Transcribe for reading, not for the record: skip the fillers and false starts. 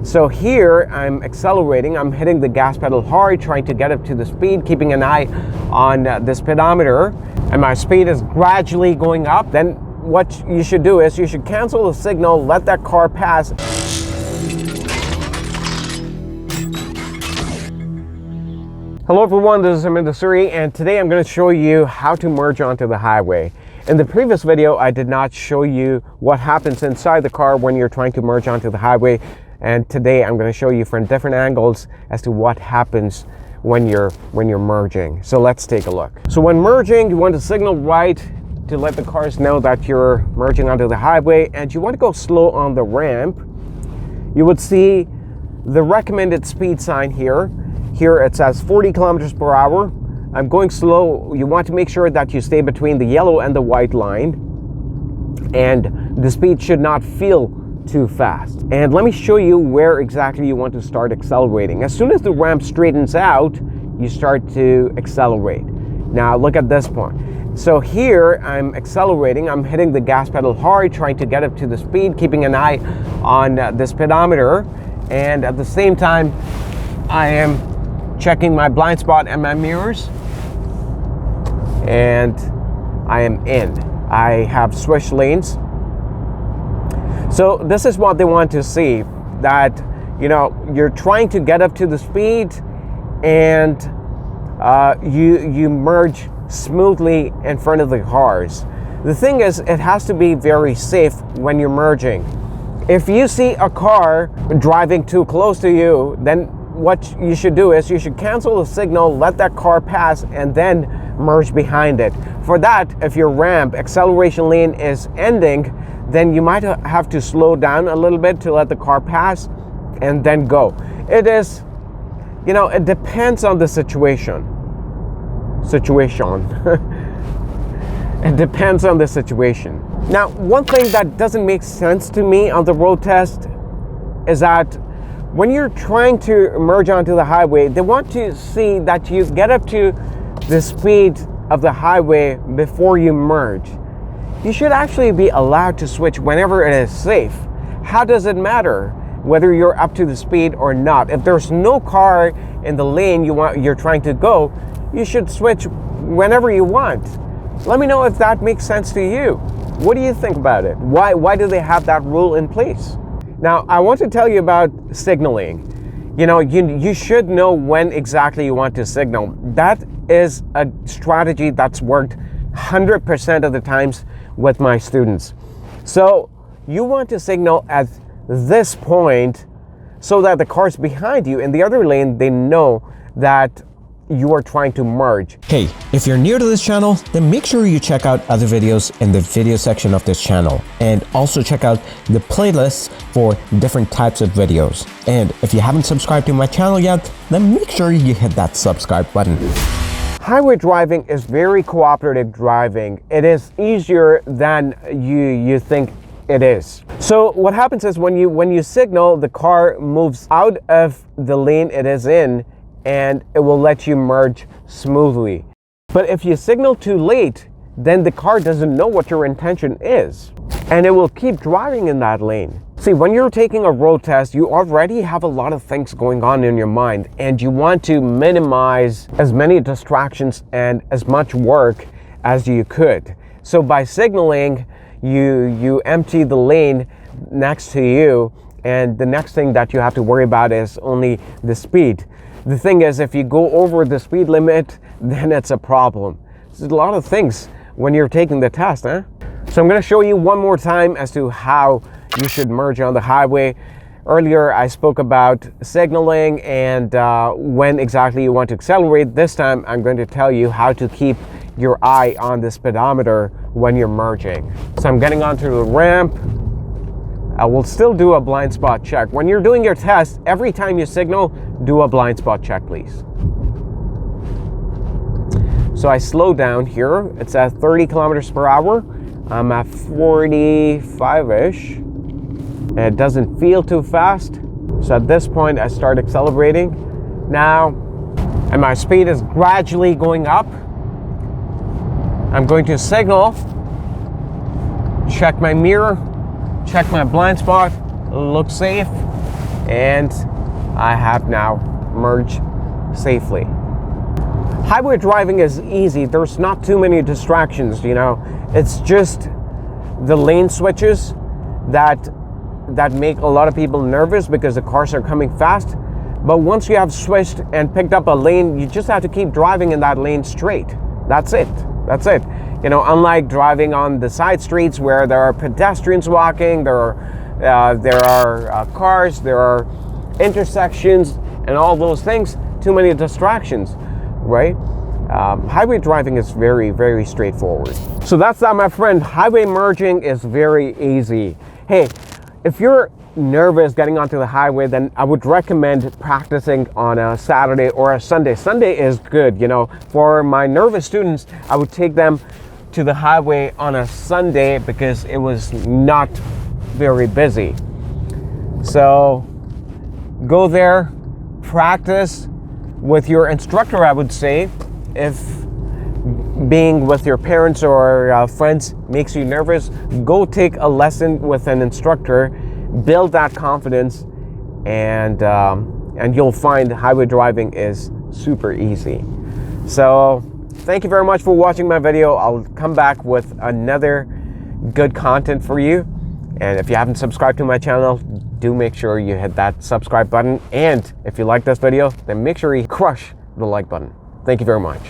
So here I'm accelerating, I'm hitting the gas pedal hard, trying to get up to the speed, keeping an eye on the speedometer, and my speed is gradually going up. Then what you should do is you should cancel the signal, let that car pass. Hello everyone, this is Harminder Suri, and today I'm going to show you how to merge onto the highway. In the previous video, I did not show you what happens inside the car when you're trying to merge onto the highway. And today I'm going to show you from different angles as to what happens when you're merging. So let's take a look. So when merging, you want to signal right to let the cars know that you're merging onto the highway, and you want to go slow on the ramp. You would see the recommended speed sign here. Here it says 40 kilometers per hour. I'm going slow. You want to make sure that you stay between the yellow and the white line, and the speed should not feel too fast. And let me show you where exactly you want to start accelerating. As soon as the ramp straightens out, you start to accelerate. Now look at this point. So here I'm accelerating, I'm hitting the gas pedal hard, trying to get up to the speed, keeping an eye on the speedometer, and at the same time I am checking my blind spot and my mirrors, and I am in. I have switched lanes. So this is what they want to see, that you're trying to get up to the speed, and you merge smoothly in front of the cars. The thing is, it has to be very safe when you're merging. If you see a car driving too close to you, then what you should do is you should cancel the signal, let that car pass, and then merge behind it. For that, if your ramp acceleration lane is ending, then you might have to slow down a little bit to let the car pass and then go. It depends on the situation. It depends on the situation. Now, one thing that doesn't make sense to me on the road test is that when you're trying to merge onto the highway, they want to see that you get up to the speed of the highway before you merge. You should actually be allowed to switch whenever it is safe. How does it matter whether you're up to the speed or not? If there's no car in the lane you're trying to go, you should switch whenever you want. Let me know if that makes sense to you. What do you think about it? Why do they have that rule in place? Now, I want to tell you about signaling. You should know when exactly you want to signal. That is a strategy that's worked 100% of the times with my students. So you want to signal at this point so that the cars behind you in the other lane, they know that you are trying to merge. Hey, if you're new to this channel, then make sure you check out other videos in the video section of this channel, and also check out the playlists for different types of videos. And if you haven't subscribed to my channel yet, then make sure you hit that subscribe button. Highway driving is very cooperative driving. It is easier than you think it is. So what happens is when you signal, the car moves out of the lane it is in, and it will let you merge smoothly. But if you signal too late, then the car doesn't know what your intention is, and it will keep driving in that lane. See, when you're taking a road test, you already have a lot of things going on in your mind, and you want to minimize as many distractions and as much work as you could. So by signaling, you empty the lane next to you, and the next thing that you have to worry about is only the speed. The thing is, if you go over the speed limit, then it's a problem. There's a lot of things when you're taking the test, huh? So I'm going to show you one more time as to how you should merge on the highway. Earlier, I spoke about signaling and when exactly you want to accelerate. This time, I'm going to tell you how to keep your eye on the speedometer when you're merging. So I'm getting onto the ramp. I will still do a blind spot check. When you're doing your test, every time you signal, do a blind spot check, please. So I slow down here. It's at 30 kilometers per hour. I'm at 45-ish. And it doesn't feel too fast. So at this point, I start accelerating. Now, and my speed is gradually going up. I'm going to signal, check my mirror, check my blind spot, look safe, and I have now merged safely. Highway driving is easy. There's not too many distractions, you know. It's just the lane switches that make a lot of people nervous because the cars are coming fast. But once you have switched and picked up a lane, you just have to keep driving in that lane straight. That's it. That's it. You know, unlike driving on the side streets where there are pedestrians walking, there are cars, there are intersections, and all those things. Too many distractions, right? Highway driving is very, very straightforward. So that's that, my friend. Highway merging is very easy. Hey, if you're nervous getting onto the highway, then I would recommend practicing on a Saturday or a Sunday. Sunday is good, you know. For my nervous students, I would take them to the highway on a Sunday because it was not very busy. So go there, practice with your instructor, I would say. If being with your parents or friends makes you nervous, go take a lesson with an instructor, build that confidence, and you'll find highway driving is super easy. So thank you very much for watching my video. I'll come back with another good content for you. And if you haven't subscribed to my channel, do make sure you hit that subscribe button. And if you like this video, then make sure you crush the like button. Thank you very much.